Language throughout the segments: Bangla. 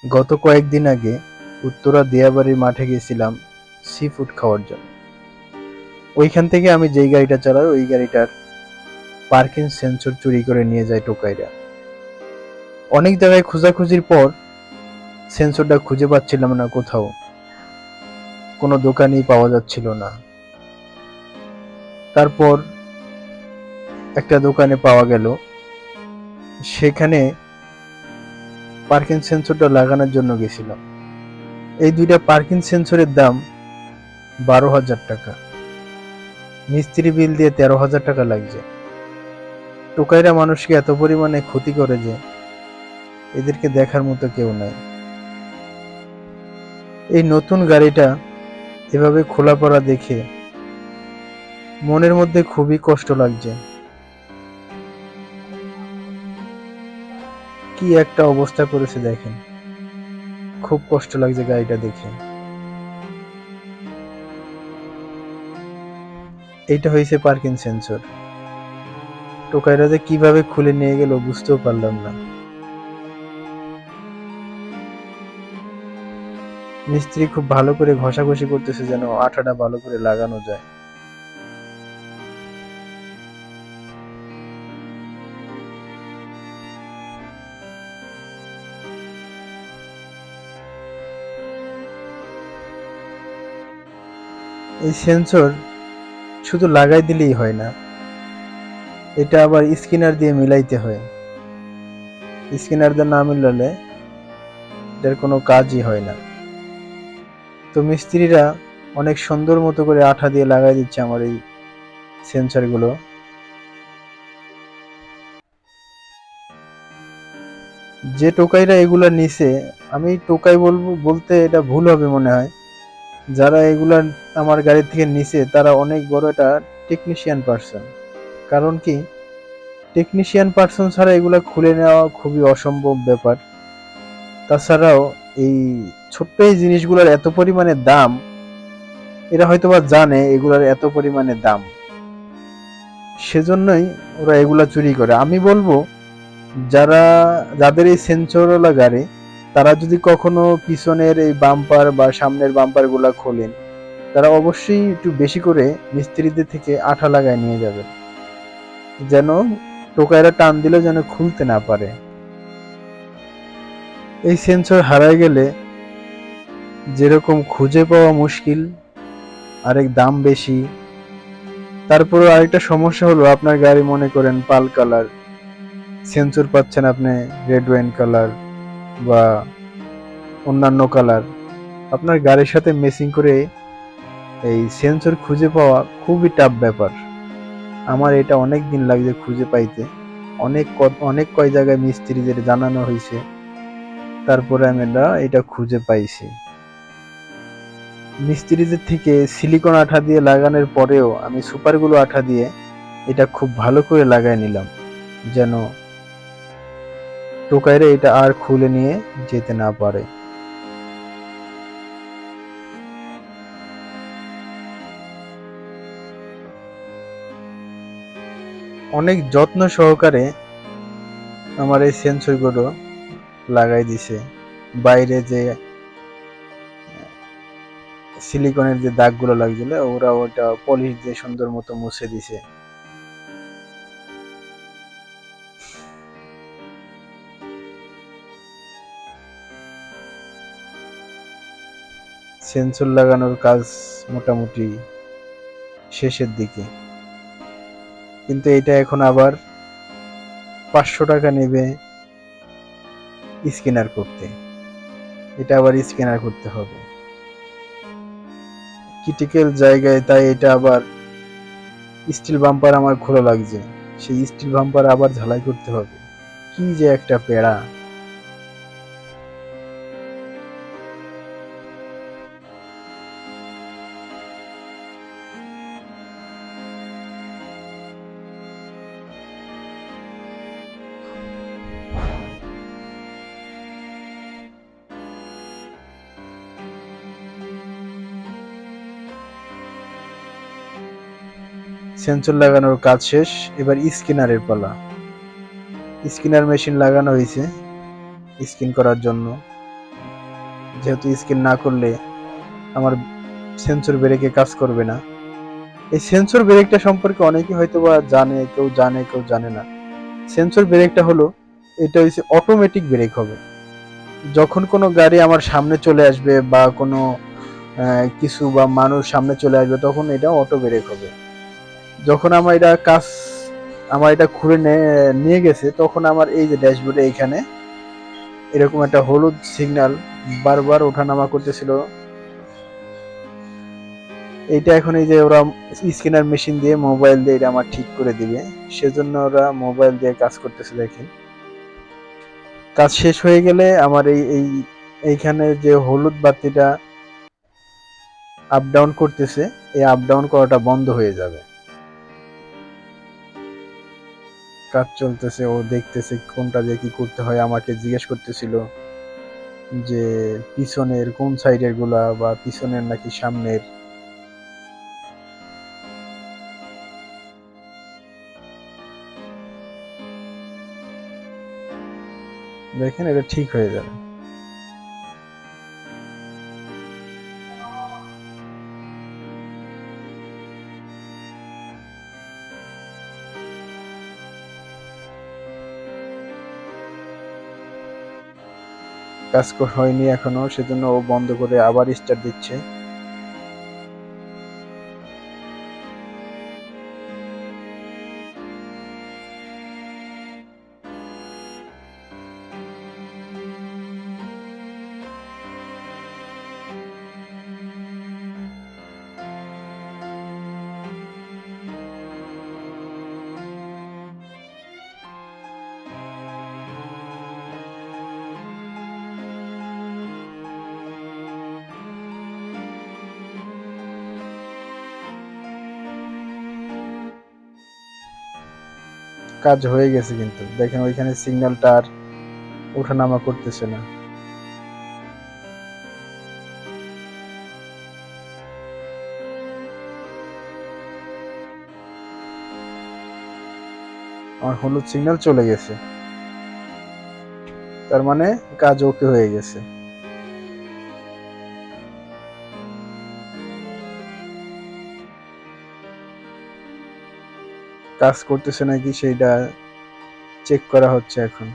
গত কয়েকদিন আগে উত্তরা দিয়াবাড়ির মাঠে গেছিলাম সি ফুড খাওয়ার জন্য। ওইখান থেকে আমি যেই গাড়িটা চালাই ওই গাড়িটার পার্কিং সেন্সর চুরি করে নিয়ে যায় টোকাইরা। অনেক জায়গায় খোঁজাখুঁজির পর সেন্সরটা খুঁজে পাচ্ছিলাম না কোথাও, কোনো দোকানেই পাওয়া যাচ্ছিল না। তারপর একটা দোকানে পাওয়া গেল, সেখানে পার্কিং সেন্সরটা লাগানোর জন্য গেছিলাম। এই দুইটা পার্কিং সেন্সরের দাম 12,000 টাকা, মিস্ত্রি বিল দিয়ে 13,000 টাকা লাগছে। টোকাইরা মানুষকে এত পরিমাণে ক্ষতি করে যে এদেরকে দেখার মতো কেউ নাই। এই নতুন গাড়িটা এভাবে খোলা পড়া দেখে মনের মধ্যে খুবই কষ্ট লাগছে। কি একটা অবস্থা করেছে দেখেন, খুব কষ্ট লাগছে গাড়িটা দেখে। এইটা হয়েছে পার্কিং সেন্সর। টোকাইরা যে কিভাবে খুলে নিয়ে গেল বুঝতেও পারলাম না। মিস্ত্রি খুব ভালো করে ঘষাঘষি করতেছে যেন আঠাটা ভালো করে লাগানো যায়। এই সেন্সর শুধু লাগাই দিলেই হয় না, এটা আবার স্ক্যানার দিয়ে মিলাইতে হয়। স্ক্যানার দিয়ে না মিলালে এটার কোনো কাজই হয় না। তো মিস্ত্রিরা অনেক সুন্দর মতো করে আঠা দিয়ে লাগাই দিচ্ছে আমার এই সেন্সরগুলো। যে টোকাইরা এগুলা নিছে, আমি টোকাই বলবো বলতে এটা ভুল হবে মনে হয়। যারা এগুলা আমার গাড়ি থেকে নিছে তারা অনেক বড় একটা টেকনিশিয়ান পার্সন। কারণ কি, টেকনিশিয়ান পার্সন ছাড়া এগুলা খুলে নেওয়া খুবই অসম্ভব ব্যাপার। তাছাড়াও এই ছোট্ট এই জিনিসগুলোর এত পরিমাণে দাম, এরা হয়তোবা জানে এগুলার এত পরিমাণে দাম, সেজন্যই ওরা এগুলা চুরি করে। আমি বলবো যারা যাদের এই সেন্সরওয়ালা গাড়ি, তারা যদি কখনো পিছনের এই বাম্পার বা সামনের বাম্পার গুলা খোলেন, তারা অবশ্যই একটু বেশি করে মিস্ত্রিদের থেকে আঠা লাগায় নিয়ে যাবেন, যেন টোকাইরা টান দিলেও যেন খুলতে না পারে। এই সেন্সর হারায় গেলে যেরকম খুঁজে পাওয়া মুশকিল, আরেক দাম বেশি। তারপরে আরেকটা সমস্যা হলো, আপনার গাড়ি মনে করেন পাল কালার, সেন্সর পাচ্ছেন আপনি রেড ওয়াইন কালার বা অন্যান্য কালার। আপনার গাড়ির সাথে ম্যাচিং করে এই সেন্সর খুঁজে পাওয়া খুবই টাফ ব্যাপার। আমার এটা অনেক দিন লাগছে খুঁজে পাইতে। অনেক কয় জায়গায় মিস্ত্রিদের জানানো হয়েছে, তারপরে আমি এটা খুঁজে পাইছি। মিস্ত্রিদের থেকে সিলিকন আঠা দিয়ে লাগানোর পরেও আমি সুপারগুলো আঠা দিয়ে এটা খুব ভালো করে লাগাই নিলাম, যেন টোকাইরা এটা আর খুলে নিয়ে যেতে না পারে। অনেক যত্ন সহকারে আমার এই সেন্সরগুলো লাগাই দিছে। বাইরে যে সিলিকনের যে দাগগুলো লাগছিল ওরা ওটা পলিশ দিয়ে সুন্দর মতো মুছে দিছে। সেন্সর লাগানোর কাজ মোটামুটি শেষের দিকে, কিন্তু এটা এখন আবার 500 টাকা নেবে স্ক্যানার করতে। এটা আবার স্ক্যানার করতে হবে ক্রিটিক্যাল জায়গায়, তাই এটা আবার স্টিল বাম্পার আমার খোলা লাগছে, সেই স্টিল বাম্পার আবার ঝালাই করতে হবে। কি যে একটা পেড়া। সেন্সর লাগানোর কাজ শেষ, এবার স্ক্যানারের পালা। স্ক্যানার মেশিন লাগানো হয়েছে স্ক্যান করার জন্য। যেহেতু স্ক্যান না করলে আমার সেন্সর ব্রেকে কাজ করবে না। এই সেন্সর ব্রেকটা সম্পর্কে অনেকে হয়তো বা জানে কেউ জানে না। সেন্সর ব্রেকটা হলো, এটা হচ্ছে অটোমেটিক ব্রেক হবে। যখন কোনো গাড়ি আমার সামনে চলে আসবে বা কোনো কিছু বা মানুষ সামনে চলে আসবে, তখন এটা অটো ব্রেক হবে। যখন আমার এটা ঘুরে নিয়ে গেছে, তখন আমার এই যে ড্যাশবোর্ডে এখানে এরকম একটা হলুদ সিগন্যাল বারবার ওঠানামা করতেছিল। এইটা এখন এই যে ওরা স্ক্যানার মেশিন দিয়ে মোবাইল দিয়ে এটা আমার ঠিক করে দিবে, সেজন্য ওরা মোবাইল দিয়ে কাজ করতেছে। দেখেন, কাজ শেষ হয়ে গেলে আমার এইখানে যে হলুদ বাতিটা আপ ডাউন করতেছে, এই আপ ডাউন করাটা বন্ধ হয়ে যাবে। কাজ চলতেছে, ও দেখতেছে কোনটা দিয়ে কি করতে হয়, আমাকে জিজ্ঞেস করতেছিল যে পিছনের কোন সাইডের গুলা বা পিছনের নাকি সামনের। দেখেন, এটা ঠিক হয়ে যাবে। কাজ হয়নি এখনো, সেজন্য ও বন্ধ করে আবার স্টার্ট দিচ্ছে। কাজ হয়ে গেছে, কিন্তু দেখেন ওইখানে সিগন্যালটা আর ওঠানামা করতেছে না। আমার হলুদ সিগন্যাল চলে গেছে, তার মানে কাজ ওকে হয়ে গেছে। কাজ করতেছে নাকি সেইটা চেক করা হচ্ছে এখন।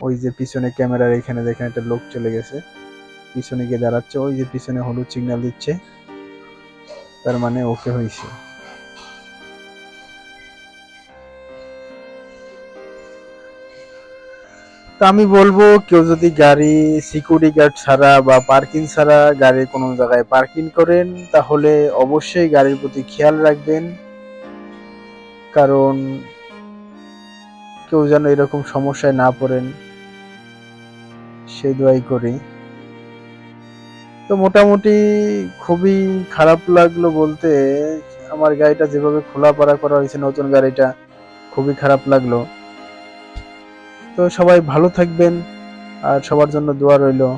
ওই যে পিছনে ক্যামেরার এখানে দেখেন একটা লোক চলে গেছে, পিছনে গিয়ে দাঁড়াচ্ছে, ওই যে পিছনে হলুদ সিগন্যাল দিচ্ছে, তার মানে ওকে হয়েছে। তা আমি বলবো, কেউ যদি গাড়ি সিকিউরিটি গার্ড ছাড়া বা পার্কিং ছাড়া গাড়ি কোনো জায়গায় পার্কিং করেন, তাহলে অবশ্যই গাড়ির প্রতি খেয়াল রাখবেন, কারণ কেউ যেন এরকম সমস্যায় না পড়েন, সেই দোয়াই করি। তো মোটামুটি খুবই খারাপ লাগলো বলতে, আমার গাড়িটা যেভাবে খোলাপাড়া করা হয়েছে, নতুন গাড়িটা, খুবই খারাপ লাগলো। তো সবাই ভালো থাকবেন, আর সবার জন্য দোয়া রইলো,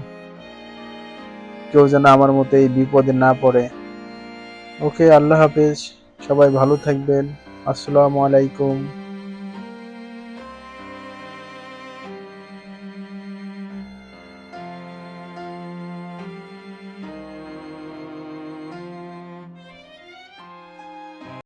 কেউ যেন আমার মতো এই বিপদে না পড়ে। ওকে, আল্লাহ হাফেজ, সবাই ভালো থাকবেন। আসসালামু আলাইকুম।